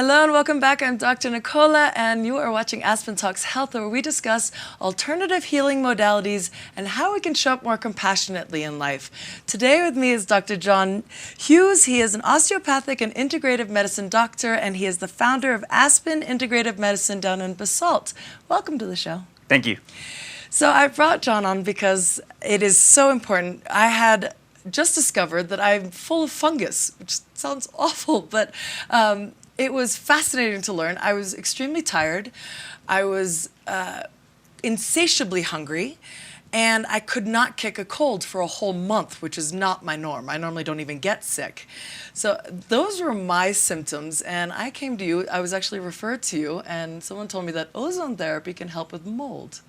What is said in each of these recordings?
Hello and welcome back. I'm Dr. Nicola and you are watching Aspen Talks Health, where we discuss alternative healing modalities and how we can show up more compassionately in life. Today with me is Dr. John Hughes. He is an osteopathic and integrative medicine doctor, and he is the founder of Aspen Integrative Medicine down in Basalt. Welcome to the show. Thank you. So I brought John on because it is so important. I had just discovered that I'm full of fungus, which sounds awful, but it was fascinating to learn. I was extremely tired. I was insatiably hungry, and I could not kick a cold for a whole month, which is not my norm. I normally don't even get sick. So those were my symptoms, and I came to you. I was actually referred to you, and someone told me that ozone therapy can help with mold.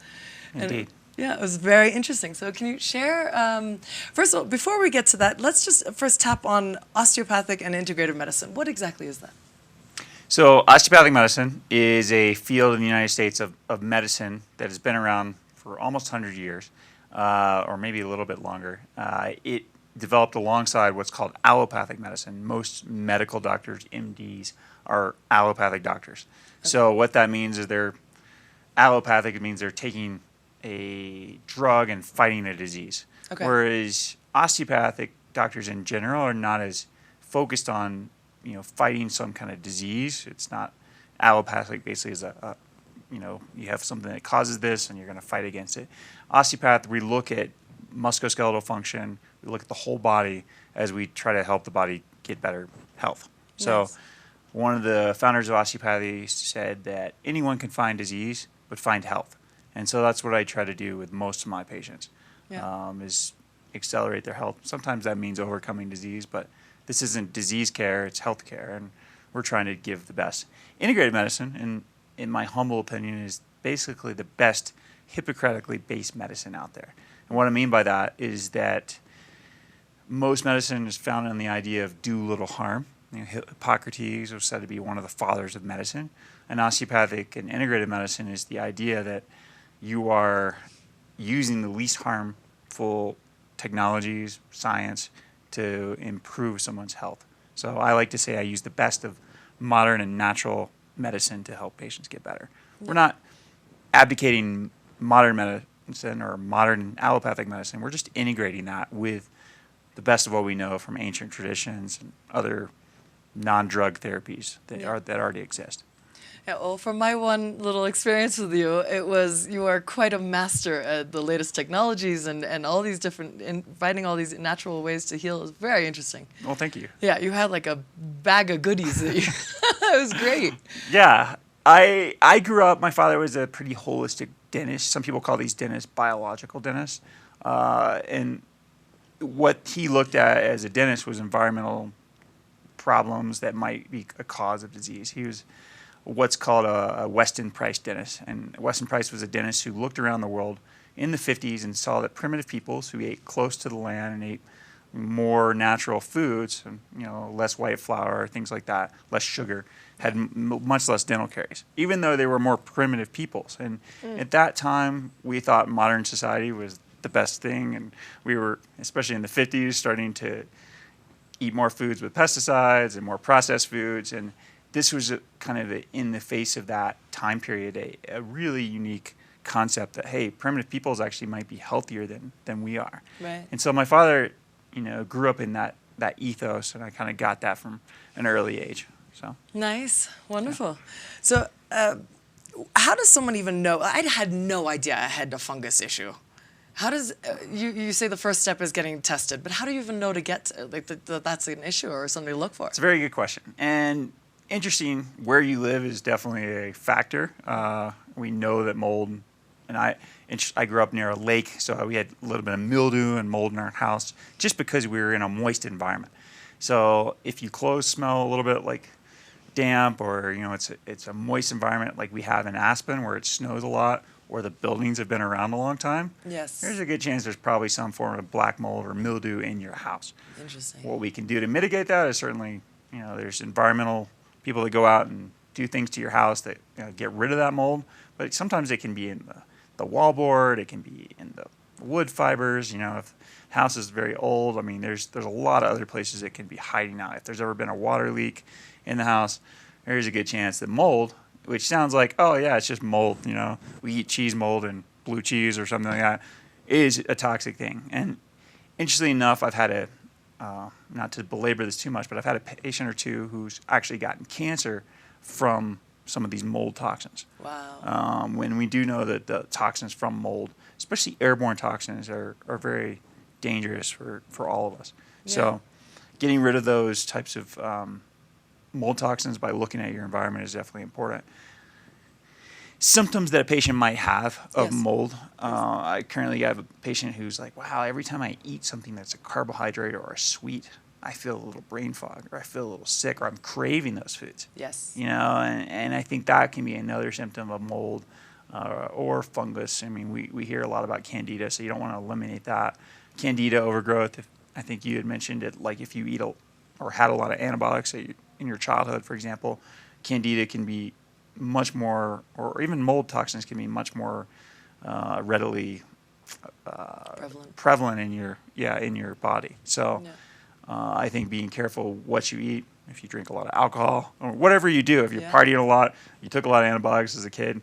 Indeed. And yeah, it was very interesting. So can you share, first of all, before we get to that, let's just first tap on osteopathic and integrative medicine. What exactly is that? So osteopathic medicine is a field in the United States of medicine that has been around for almost 100 years, or maybe a little bit longer. It developed alongside what's called allopathic medicine. Most medical doctors, MDs, are allopathic doctors. Okay. So what that means is they're allopathic. It means they're taking a drug and fighting a disease. Okay. Whereas osteopathic doctors in general are not as focused on fighting some kind of disease. It's not allopathic. Basically, is you have something that causes this, and you're going to fight against it. Osteopath, we look at musculoskeletal function. We look at the whole body as we try to help the body get better health. Nice. So, one of the founders of osteopathy said that anyone can find disease, but find health, and so that's what I try to do with most of my patients. Yeah. Is accelerate their health. Sometimes that means overcoming disease, but this isn't disease care, it's health care, and we're trying to give the best. Integrative medicine, in my humble opinion, is basically the best Hippocratically based medicine out there. And what I mean by that is that most medicine is founded on the idea of do little harm. Hippocrates was said to be one of the fathers of medicine. And osteopathic and integrative medicine is the idea that you are using the least harmful technologies, science, to improve someone's health. So I like to say I use the best of modern and natural medicine to help patients get better. Yeah. We're not advocating modern medicine or modern allopathic medicine. We're just integrating that with the best of what we know from ancient traditions and other non-drug therapies that already exist. Yeah, well, from my one little experience with you, it was you are quite a master at the latest technologies and all these different, finding all these natural ways to heal. It was very interesting. Well, thank you. Yeah, you had like a bag of goodies that you, it was great. Yeah, I grew up, my father was a pretty holistic dentist. Some people call these dentists biological dentists. And what he looked at as a dentist was environmental problems that might be a cause of disease. He was what's called a Weston Price dentist. And Weston Price was a dentist who looked around the world in the 50s and saw that primitive peoples who ate close to the land and ate more natural foods, less white flour, things like that, less sugar, had much less dental caries, even though they were more primitive peoples. And at that time, we thought modern society was the best thing, and we were, especially in the 50s, starting to eat more foods with pesticides and more processed foods, and this was in the face of that time period, a really unique concept that, hey, primitive peoples actually might be healthier than we are. Right. And so my father, grew up in that ethos, and I kind of got that from an early age. So nice, wonderful. Yeah. So how does someone even know? I had no idea I had a fungus issue. How does you say the first step is getting tested, but how do you even know to get that's an issue or something to look for? It's a very good question, and interesting, where you live is definitely a factor. We know that mold, and I grew up near a lake, so we had a little bit of mildew and mold in our house just because we were in a moist environment. So if your clothes smell a little bit like damp, or it's a moist environment like we have in Aspen where it snows a lot, or the buildings have been around a long time, yes, there's a good chance there's probably some form of black mold or mildew in your house. Interesting. What we can do to mitigate that is certainly, there's environmental people that go out and do things to your house that get rid of that mold, but sometimes it can be in the wallboard, it can be in the wood fibers. If the house is very old, there's a lot of other places it can be hiding out. If there's ever been a water leak in the house, there's a good chance that mold, which sounds like, oh yeah, it's just mold, we eat cheese mold and blue cheese or something like that, is a toxic thing. And interestingly enough, I've had not to belabor this too much, but I've had a patient or two who's actually gotten cancer from some of these mold toxins. Wow. When we do know that the toxins from mold, especially airborne toxins, are very dangerous for all of us. Yeah. So getting rid of those types of mold toxins by looking at your environment is definitely important. Symptoms that a patient might have of mold. I currently have a patient who's like, wow, every time I eat something that's a carbohydrate or a sweet, I feel a little brain fog, or I feel a little sick, or I'm craving those foods. Yes. And I think that can be another symptom of mold or fungus. I mean, we hear a lot about candida, so you don't want to eliminate that. Candida overgrowth, I think you had mentioned it, like if you eat or had a lot of antibiotics in your childhood, for example, candida can be much more, or even mold toxins can be much more readily prevalent in your body. So I think being careful what you eat, if you drink a lot of alcohol, or whatever you do, if you're partying a lot, you took a lot of antibiotics as a kid,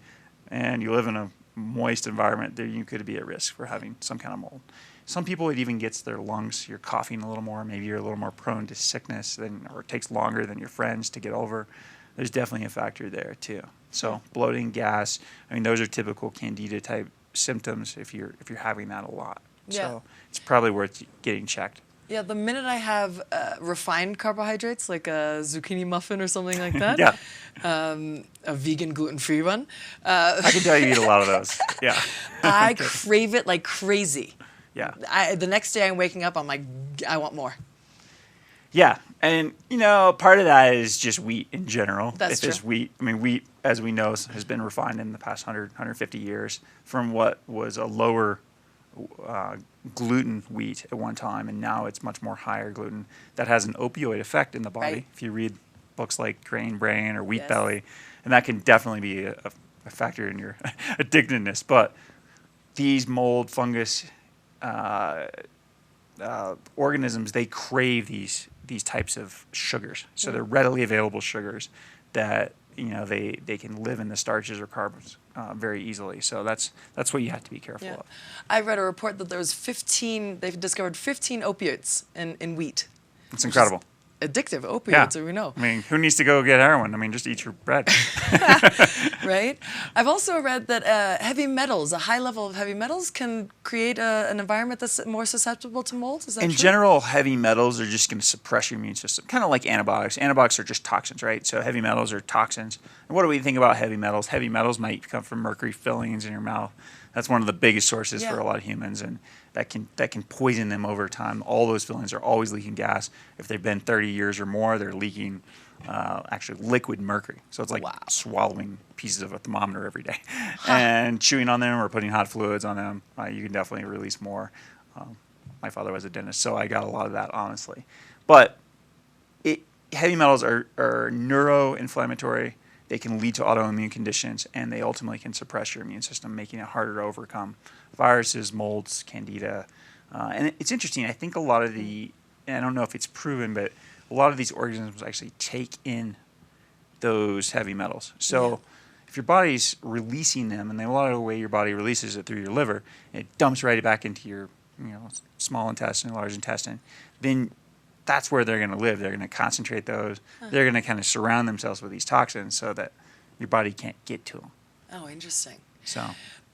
and you live in a moist environment, there you could be at risk for having some kind of mold. Some people, it even gets their lungs. You're coughing a little more. Maybe you're a little more prone to sickness, or it takes longer than your friends to get over. There's definitely a factor there too. So bloating, gas, I mean, those are typical candida type symptoms if you're having that a lot. Yeah. So it's probably worth getting checked. Yeah, the minute I have refined carbohydrates, like a zucchini muffin or something like that, a vegan gluten-free one, I can tell you eat a lot of those. Yeah. I crave it like crazy. Yeah. The next day I'm waking up, I'm like, I want more. Yeah, and part of that is just wheat in general. That's true. It's wheat. I mean, wheat, as we know, has been refined in the past 150 years from what was a lower gluten wheat at one time, and now it's much more higher gluten. That has an opioid effect in the body. Right. If you read books like Grain Brain or Wheat Belly, and that can definitely be a factor in your addictiveness. But these mold, fungus organisms, they crave these types of sugars. So they're readily available sugars that they can live in the starches or carbs very easily. So that's what you have to be careful of. I read a report that they've discovered 15 opioids in wheat. It's incredible. Addictive opioids, we know. I mean, who needs to go get heroin? I mean, just eat your bread. Right? I've also read that heavy metals, a high level of heavy metals, can create an environment that's more susceptible to mold. Is that In true? general, heavy metals are just going to suppress your immune system, kind of like antibiotics. Antibiotics are just toxins, right? So heavy metals are toxins. And what do we think about heavy metals? Heavy metals might come from mercury fillings in your mouth. That's one of the biggest sources for a lot of humans, and that can poison them over time. All those fillings are always leaking gas. If they've been 30 years or more, they're leaking actually liquid mercury. So it's like swallowing pieces of a thermometer every day. And chewing on them or putting hot fluids on them, you can definitely release more. My father was a dentist, so I got a lot of that, honestly. But heavy metals are neuroinflammatory. They can lead to autoimmune conditions, and they ultimately can suppress your immune system, making it harder to overcome viruses, molds, candida. And it's interesting. I think a lot of and I don't know if it's proven, but a lot of these organisms actually take in those heavy metals. So if your body's releasing them, and a lot of the way your body releases it through your liver, it dumps right back into your small intestine, large intestine, then that's where they're going to live. They're going to concentrate those. They're going to kind of surround themselves with these toxins so that your body can't get to them. Oh, interesting. So.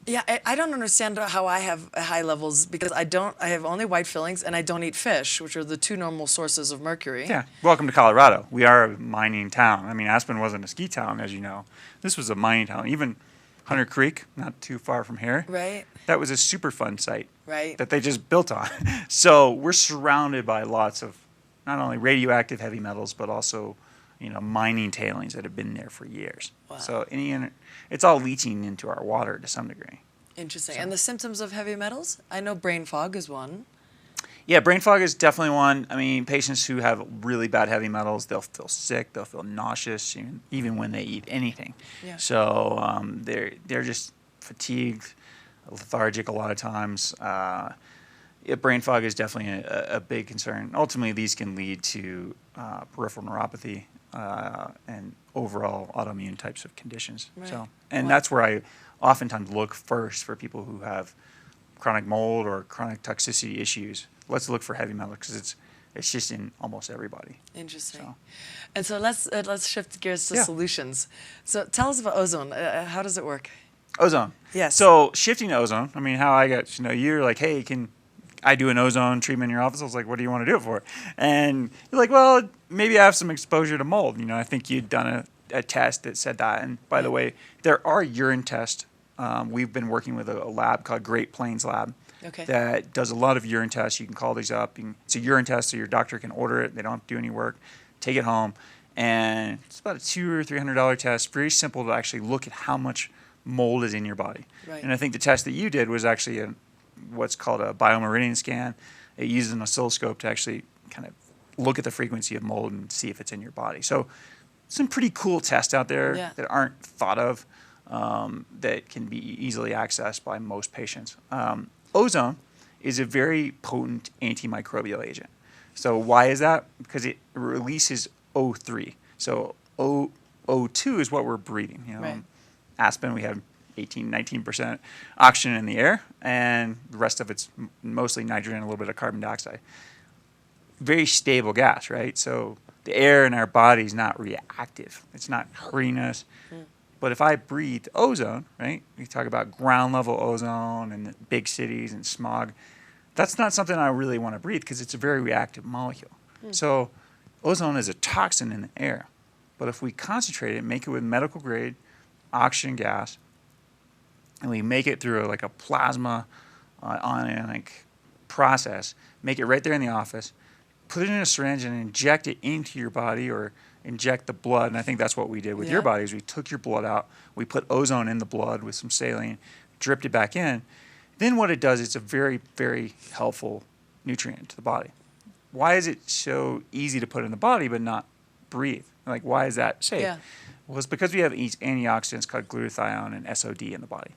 Yeah, I don't understand how I have high levels because I have only white fillings and I don't eat fish, which are the two normal sources of mercury. Yeah. Welcome to Colorado. We are a mining town. I mean, Aspen wasn't a ski town, as you know. This was a mining town. Even Hunter Creek, not too far from here. Right. That was a Superfund site. Right. That they just built on. So we're surrounded by lots of not only radioactive heavy metals, but also, mining tailings that have been there for years. Wow. So it's all leaching into our water to some degree. Interesting. And the symptoms of heavy metals? I know brain fog is one. Yeah, brain fog is definitely one. I mean, patients who have really bad heavy metals, they'll feel sick, they'll feel nauseous, even when they eat anything. Yeah. So they're just fatigued, lethargic a lot of times. Brain fog is definitely a big concern. Ultimately, these can lead to peripheral neuropathy, and overall autoimmune types of conditions. Right. So, and Wow. that's where I oftentimes look first for people who have chronic mold or chronic toxicity issues. Let's look for heavy metal because it's just in almost everybody. Interesting. So. And so let's shift gears to Yeah. solutions. So tell us about ozone. How does it work? Ozone. Yes. So shifting to ozone, I mean, how I got to know you, you're like, hey, can I do an ozone treatment in your office? I was like, what do you want to do it for? And you're like, well, maybe I have some exposure to mold. You know, I think you'd done a test that said that. And by the way, there are urine tests. We've been working with a lab called Great Plains Lab Okay. that does a lot of urine tests. You can call these up. It's a urine test, so your doctor can order it. They don't have to do any work. Take it home. And it's about a $200 or $300 test. Very simple to actually look at how much mold is in your body. Right. And I think the test that you did was actually what's called a biomeridian scan. It uses an oscilloscope to actually kind of look at the frequency of mold and see if it's in your body. So some pretty cool tests out there that aren't thought of that can be easily accessed by most patients. Ozone is a very potent antimicrobial agent. So why is that? Because it releases O3. So O2 is what we're breathing. You know, Right. Aspen, we have 19% oxygen in the air, and the rest of it's mostly nitrogen and a little bit of carbon dioxide. Very stable gas, right? So the air in our body is not reactive. It's not hurting us. But if I breathe ozone, right? We talk about ground level ozone in big cities and smog. That's not something I really want to breathe because it's a very reactive molecule. So ozone is a toxin in the air. But if we concentrate it, make it with medical grade oxygen gas, and we make it through like a plasma ionic process, make it right there in the office, put it in a syringe and inject it into your body or inject the blood. And I think that's what we did with your body is we took your blood out, we put ozone in the blood with some saline, dripped it back in. Then what it does, it's a very, very helpful nutrient to the body. Why is it so easy to put in the body but not breathe? Like, why is that safe? Yeah. Well, it's because we have these antioxidants called glutathione and SOD in the body.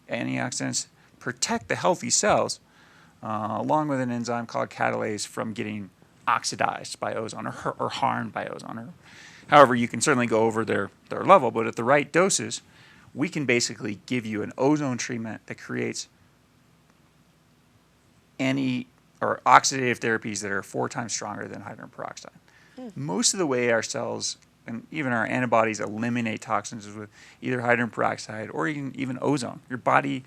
Antioxidants protect the healthy cells along with an enzyme called catalase from getting oxidized by ozone or harmed by ozone. Or, however, you can certainly go over their level, but at the right doses, we can basically give you an ozone treatment that creates oxidative therapies that are 4 times stronger than hydrogen peroxide. Most of the way our cells and even our antibodies eliminate toxins is with either hydrogen peroxide or even ozone. Your body's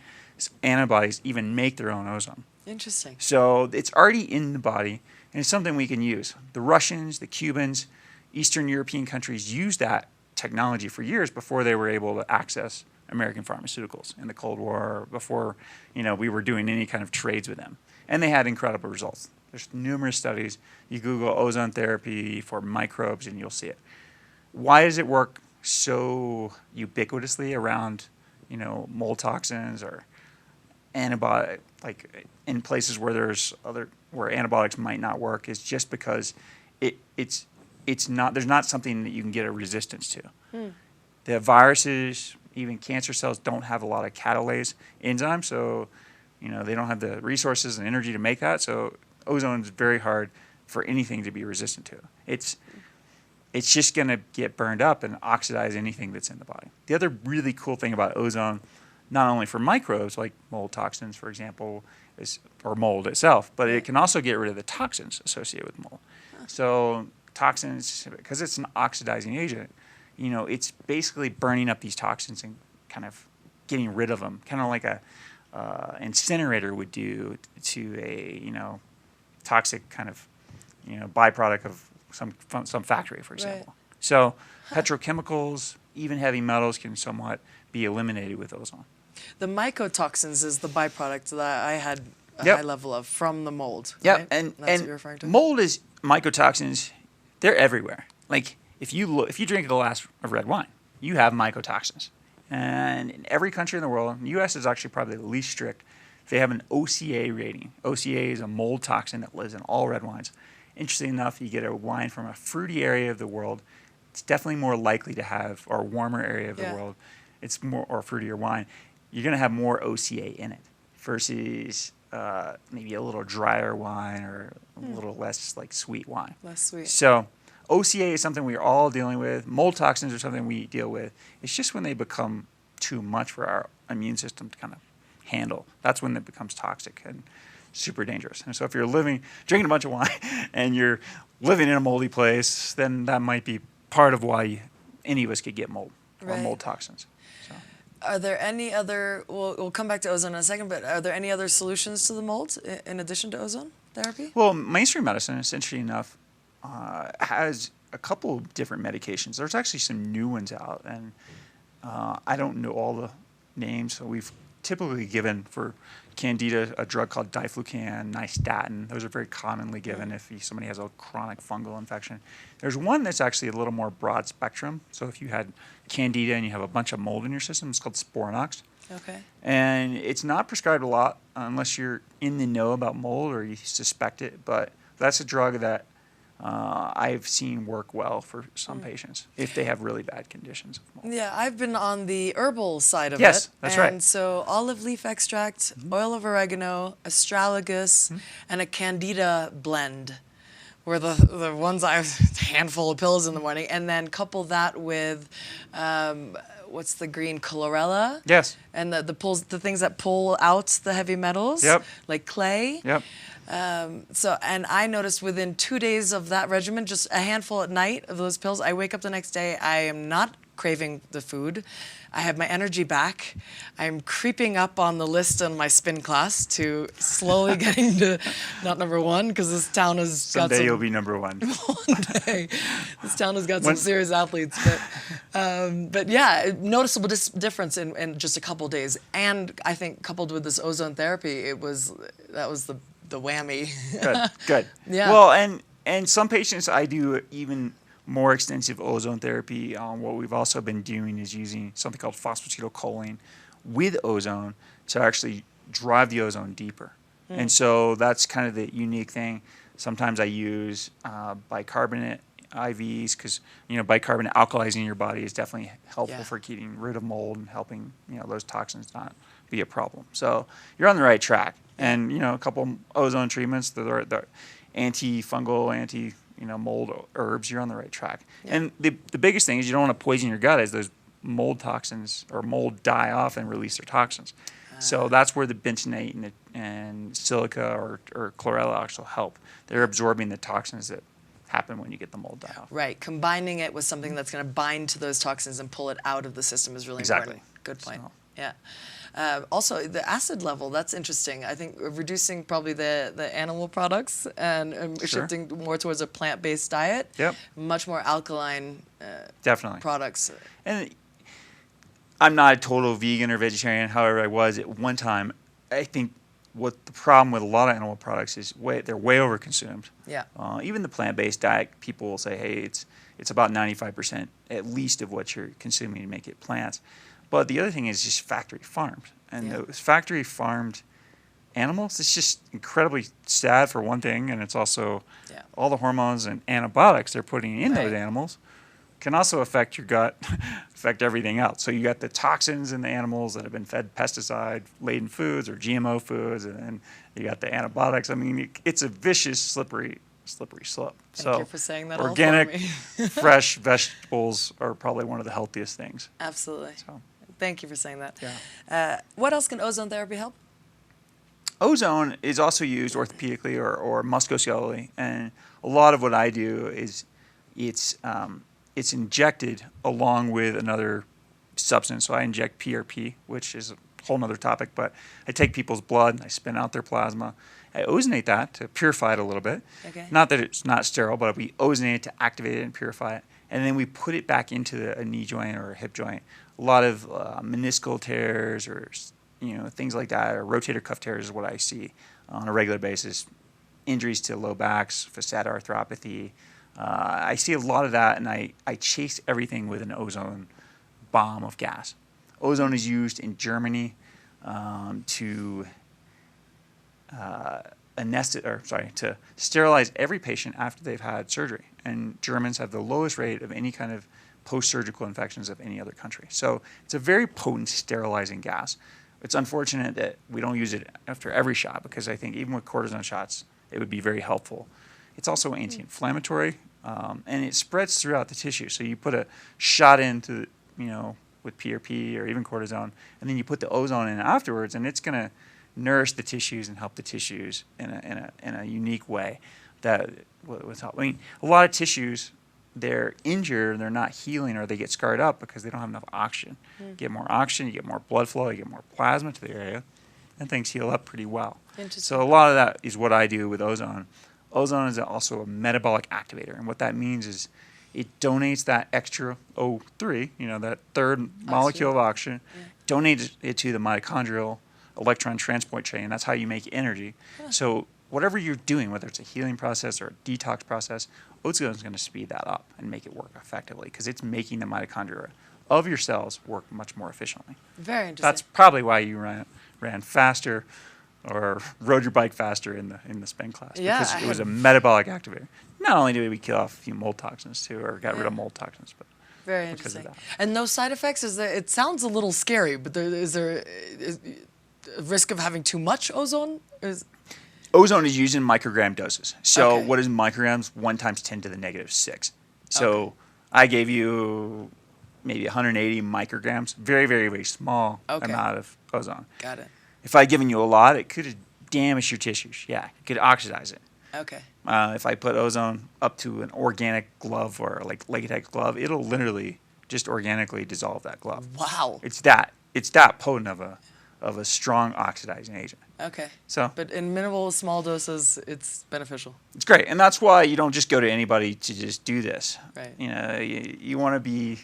antibodies even make their own ozone. Interesting. So it's already in the body, and it's something we can use. The Russians, the Cubans, Eastern European countries used that technology for years before they were able to access American pharmaceuticals in the Cold War, before we were doing any kind of trades with them. And they had incredible results. There's numerous studies. You Google ozone therapy for microbes and you'll see it. Why does it work so ubiquitously around, mold toxins or antibiotic, like in places where where antibiotics might not work? Is just because it's not, there's not something that you can get a resistance to. The viruses, even cancer cells, don't have a lot of catalase enzymes, so they don't have the resources and energy to make that. So ozone is very hard for anything to be resistant to. It's just going to get burned up and oxidize anything that's in the body. The other really cool thing about ozone, not only for microbes like mold toxins, for example, or mold itself, but it can also get rid of the toxins associated with mold. So toxins, because it's an oxidizing agent, it's basically burning up these toxins and kind of getting rid of them, kind of like a incinerator would do to a toxic kind of byproduct of some factory, for example. Right. So petrochemicals, even heavy metals, can somewhat be eliminated with ozone. The mycotoxins is the byproduct that I had a Yep. high level of from the mold. Yeah, Right? and That's what you're referring to? mold is mycotoxins. They're everywhere. Like if you drink a glass of red wine, you have mycotoxins. And in every country in the world, the U.S. is actually probably the least strict. They have an OCA rating. OCA is a mold toxin that lives in all red wines. Interesting enough, you get a wine from a fruity area of the world, it's definitely more likely to have, or a warmer area of the world, it's more, or fruitier wine, you're going to have more OCA in it versus maybe a little drier wine or a little less like sweet wine. Less sweet. So OCA is something we're all dealing with. Mold toxins are something we deal with. It's just when they become too much for our immune system to kind of handle. That's when it becomes toxic and super dangerous. And so if you're drinking a bunch of wine and you're living in a moldy place, then that might be part of why any of us could get mold or mold toxins. So. Are there any other, we'll come back to ozone in a second, but are there any other solutions to the mold in addition to ozone therapy? Well, mainstream medicine, essentially enough, has a couple of different medications. There's actually some new ones out, and I don't know all the names. So we've typically given for candida a drug called diflucan, nystatin. Those are very commonly given if somebody has a chronic fungal infection. There's one that's actually a little more broad spectrum. So if you had candida and you have a bunch of mold in your system, it's called Sporanox. Okay. And it's not prescribed a lot unless you're in the know about mold or you suspect it. But that's a drug that I've seen work well for some patients if they have really bad conditions of mold. Yeah, I've been on the herbal side of it. Yes, that's right. And so olive leaf extract, oil of oregano, astragalus, and a candida blend were the ones a handful of pills in the morning, and then couple that with what's the green, chlorella? Yes. And the things that pull out the heavy metals, like clay. Yep. And I noticed within 2 days of that regimen, just a handful at night of those pills, I wake up the next day, I am not craving the food. I have my energy back. I'm creeping up on the list on my spin class to slowly getting to not number one, because this town has Someday you'll be number one. One day. This town has got some serious athletes. But yeah, noticeable difference in just a couple of days. And I think coupled with this ozone therapy, that was the whammy. Good. Yeah. Well, and some patients I do even more extensive ozone therapy. What we've also been doing is using something called phosphatidylcholine with ozone to actually drive the ozone deeper. And so that's kind of the unique thing. Sometimes I use bicarbonate IVs because bicarbonate alkalizing your body is definitely helpful for getting rid of mold and helping those toxins not be a problem. So you're on the right track. And a couple ozone treatments, the antifungal, mold herbs, you're on the right track. Yeah. And the biggest thing is you don't want to poison your gut as those mold toxins or mold die off and release their toxins. So that's where the bentonite and silica or chlorella also help. They're absorbing the toxins that happen when you get the mold die off. Right. Combining it with something that's going to bind to those toxins and pull it out of the system is really important. Good point. So. Yeah. Also, the acid level, that's interesting. I think reducing probably the animal products and shifting more towards a plant-based diet. Yep. Much more alkaline definitely products. And I'm not a total vegan or vegetarian. However, I was at one time. I think what the problem with a lot of animal products is they're way overconsumed. Yeah. Even the plant-based diet, people will say, hey, it's about 95% at least of what you're consuming to make it plants. But the other thing is just factory farmed. And those factory farmed animals, it's just incredibly sad for one thing. And it's also all the hormones and antibiotics they're putting in those animals can also affect your gut, affect everything else. So you got the toxins in the animals that have been fed pesticide-laden foods or GMO foods. And then you got the antibiotics. I mean, it's a vicious, slippery slope. Thank you for saying that organic, all for me. fresh vegetables are probably one of the healthiest things. Absolutely. So. Thank you for saying that. Yeah. What else can ozone therapy help? Ozone is also used orthopedically or musculoskeletally, and a lot of what I do is it's injected along with another substance. So I inject PRP, which is a whole other topic, but I take people's blood and I spin out their plasma. I ozonate that to purify it a little bit. Okay. Not that it's not sterile, but we ozonate it to activate it and purify it. And then we put it back into a knee joint or a hip joint. A lot of meniscal tears or things like that, or rotator cuff tears is what I see on a regular basis. Injuries to low backs, facet arthropathy. I see a lot of that, and I chase everything with an ozone bomb of gas. Ozone is used in Germany to to sterilize every patient after they've had surgery. And Germans have the lowest rate of any kind of post-surgical infections of any other country. So it's a very potent sterilizing gas. It's unfortunate that we don't use it after every shot because I think even with cortisone shots, it would be very helpful. It's also anti-inflammatory. and it spreads throughout the tissue. So you put a shot into, with PRP or even cortisone, and then you put the ozone in afterwards, and it's going to nourish the tissues and help the tissues in a unique way that was help. I mean, a lot of tissues, they're injured and they're not healing, or they get scarred up because they don't have enough oxygen. You get more oxygen, you get more blood flow, you get more plasma to the area, and things heal up pretty well. So a lot of that is what I do with ozone. Ozone is also a metabolic activator, and what that means is it donates that extra O3, that third molecule of oxygen, donates it to the mitochondrial electron transport chain. That's how you make energy. So whatever you're doing, whether it's a healing process or a detox process, ozone is going to speed that up and make it work effectively because it's making the mitochondria of your cells work much more efficiently. Very interesting. That's probably why you ran faster or rode your bike faster in the spin class, because it was a metabolic activator. Not only did we kill off a few mold toxins too, or got rid of mold toxins, but very interesting. And no side effects? It sounds a little scary, but is there a risk of having too much ozone? Ozone is used in microgram doses. So what is micrograms? 1 times 10 to the negative 6. So I gave you maybe 180 micrograms, very, very, very small amount of ozone. Got it. If I'd given you a lot, it could have damaged your tissues. Yeah, it could oxidize it. Okay. If I put ozone up to an organic glove or like latex glove, it'll literally just organically dissolve that glove. Wow. It's that potent of a strong oxidizing agent. Okay. So, but in minimal, small doses, it's beneficial. It's great, and that's why you don't just go to anybody to just do this. Right. You want to be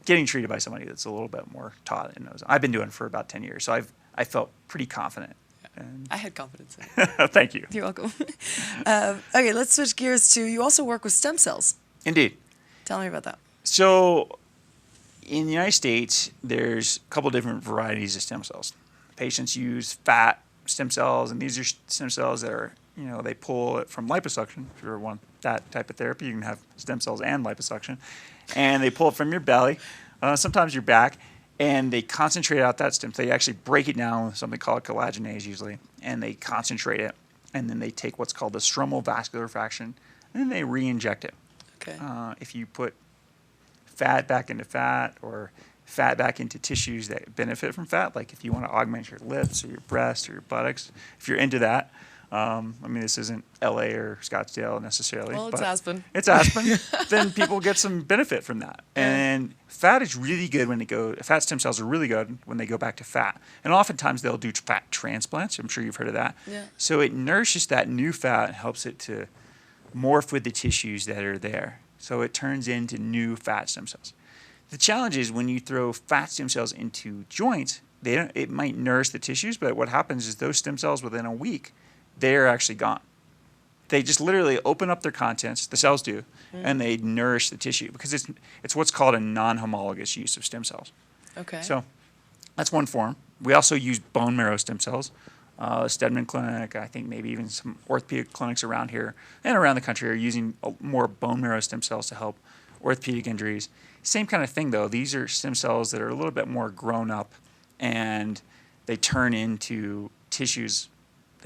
getting treated by somebody that's a little bit more taught and knows. I've been doing it for about 10 years, so I felt pretty confident. And I had confidence in it. Thank you. You're welcome. Okay, let's switch gears to, you also work with stem cells. Indeed. Tell me about that. So in the United States, there's a couple different varieties of stem cells. Patients use fat stem cells, and these are stem cells that are, they pull it from liposuction. If you want that type of therapy, you can have stem cells and liposuction. And they pull it from your belly, sometimes your back, and they concentrate out that stem. They actually break it down with something called collagenase usually, and they concentrate it, and then they take what's called the stromal vascular fraction, and then they re-inject it. Okay. If you put fat back into fat or fat back into tissues that benefit from fat, like if you want to augment your lips or your breasts or your buttocks, if you're into that, this isn't LA or Scottsdale necessarily. Well, it's Aspen. It's Aspen. Then people get some benefit from that. And fat is really good fat stem cells are really good when they go back to fat. And oftentimes they'll do fat transplants. I'm sure you've heard of that. Yeah. So it nourishes that new fat and helps it to morph with the tissues that are there. So it turns into new fat stem cells. The challenge is when you throw fat stem cells into joints, it might nourish the tissues, but what happens is those stem cells within a week, they're actually gone. They just literally open up their contents, the cells do, and they nourish the tissue because it's what's called a non-homologous use of stem cells. Okay. So that's one form. We also use bone marrow stem cells. Stedman Clinic, I think maybe even some orthopedic clinics around here and around the country are using more bone marrow stem cells to help orthopedic injuries. Same kind of thing though. These are stem cells that are a little bit more grown up, and they turn into tissues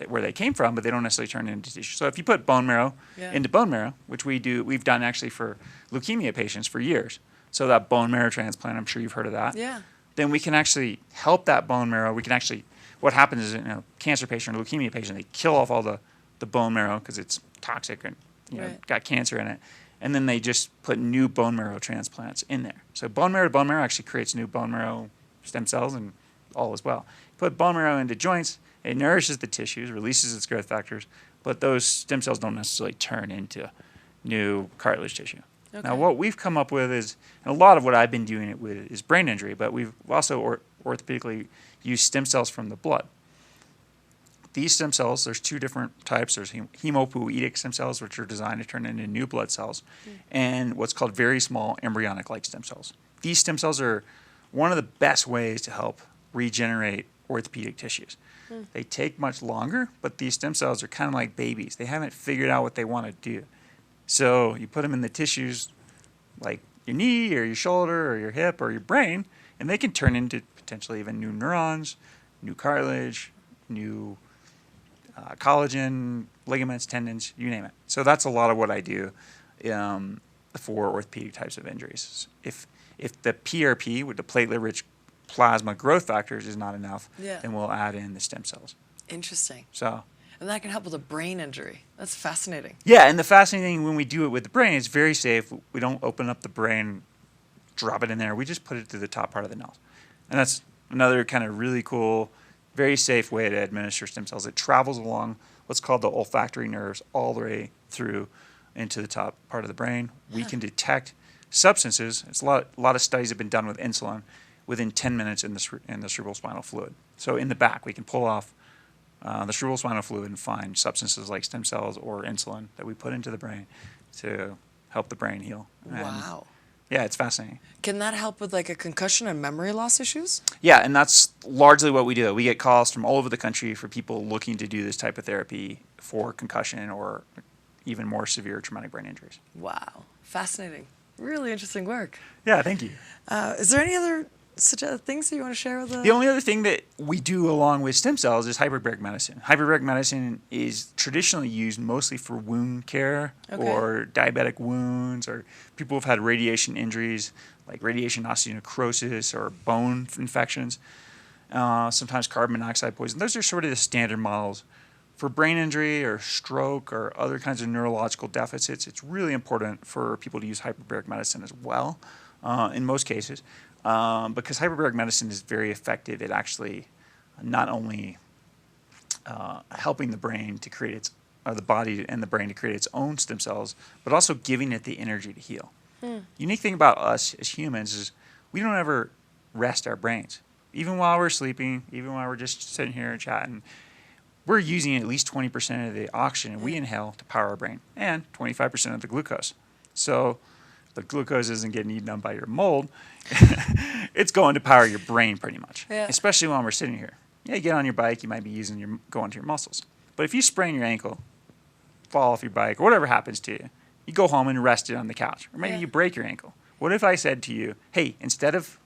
where they came from, but they don't necessarily turn into tissue. So if you put bone marrow into bone marrow, which we've done actually for leukemia patients for years. So that bone marrow transplant, I'm sure you've heard of that. Yeah. Then we can actually help that bone marrow. What happens is, cancer patient or leukemia patient, they kill off all the bone marrow because it's toxic and got cancer in it. And then they just put new bone marrow transplants in there. So bone marrow to bone marrow actually creates new bone marrow stem cells and all as well. Put bone marrow into joints, it nourishes the tissues, releases its growth factors, but those stem cells don't necessarily turn into new cartilage tissue. Okay. Now, what we've come up with is, and a lot of what I've been doing it with is brain injury, but we've also orthopedically used stem cells from the blood. These stem cells, there's two different types. There's hemopoietic stem cells, which are designed to turn into new blood cells, and what's called very small embryonic-like stem cells. These stem cells are one of the best ways to help regenerate orthopedic tissues. They take much longer, but these stem cells are kind of like babies. They haven't figured out what they want to do. So you put them in the tissues like your knee or your shoulder or your hip or your brain, and they can turn into potentially even new neurons, new cartilage, new collagen, ligaments, tendons, you name it. So that's a lot of what I do for orthopedic types of injuries. If the PRP, with the platelet-rich plasma growth factors, is not enough, then we'll add in the stem cells. Interesting. So. And that can help with a brain injury. That's fascinating. Yeah, and the fascinating thing when we do it with the brain, it's very safe. We don't open up the brain, drop it in there. We just put it through the top part of the nose. And that's another kind of really cool, very safe way to administer stem cells. It travels along what's called the olfactory nerves all the way through into the top part of the brain. We can detect substances. It's a lot of studies have been done with insulin within 10 minutes in the cerebrospinal fluid. So in the back, we can pull off the cerebrospinal fluid and find substances like stem cells or insulin that we put into the brain to help the brain heal. Wow. Yeah, it's fascinating. Can that help with like a concussion and memory loss issues? Yeah, and that's largely what we do. We get calls from all over the country for people looking to do this type of therapy for concussion or even more severe traumatic brain injuries. Wow. Fascinating. Really interesting work. Yeah, thank you. Is there any other things that you want to share with us? The only other thing that we do along with stem cells is hyperbaric medicine. Hyperbaric medicine is traditionally used mostly for wound care or diabetic wounds or people who've had radiation injuries like radiation osteonecrosis or bone infections, sometimes carbon monoxide poison. Those are sort of the standard models. For brain injury or stroke or other kinds of neurological deficits, it's really important for people to use hyperbaric medicine as well in most cases. Because hyperbaric medicine is very effective at actually not only helping the brain to create the body and the brain to create its own stem cells, but also giving it the energy to heal. Unique thing about us as humans is we don't ever rest our brains. Even while we're sleeping, even while we're just sitting here and chatting, we're using at least 20% of the oxygen we inhale to power our brain and 25% of the glucose. So the glucose isn't getting eaten up by your mold. It's going to power your brain pretty much, especially when we're sitting here. Yeah, you get on your bike, you might be going to your muscles. But if you sprain your ankle, fall off your bike, or whatever happens to you, you go home and rest it on the couch. Or maybe you break your ankle. What if I said to you, hey, instead of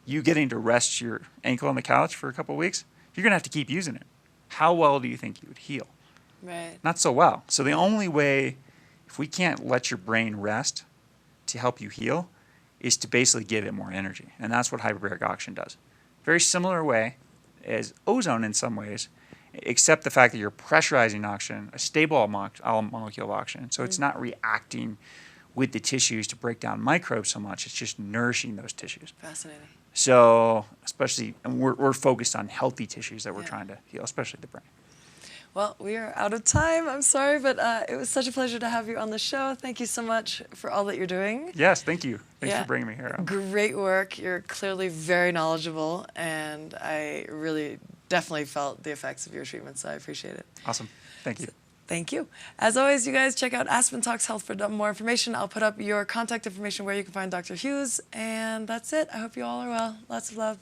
you getting to rest your ankle on the couch for a couple of weeks, you're going to have to keep using it. How well do you think you would heal? Right. Not so well. So the only way, if we can't let your brain rest to help you heal, is to basically give it more energy. And that's what hyperbaric oxygen does. Very similar way as ozone in some ways, except the fact that you're pressurizing oxygen, a stable molecule of oxygen. So it's not reacting with the tissues to break down microbes so much. It's just nourishing those tissues. Fascinating. So especially, and we're focused on healthy tissues that we're trying to heal, especially the brain. Well, we are out of time. I'm sorry, but it was such a pleasure to have you on the show. Thank you so much for all that you're doing. Yes, thank you. Thanks for bringing me here. Great work. You're clearly very knowledgeable, and I really definitely felt the effects of your treatment, so I appreciate it. Awesome. Thank you. Thank you. As always, you guys check out Aspen Talks Health for more information. I'll put up your contact information where you can find Dr. Hughes, and that's it. I hope you all are well. Lots of love.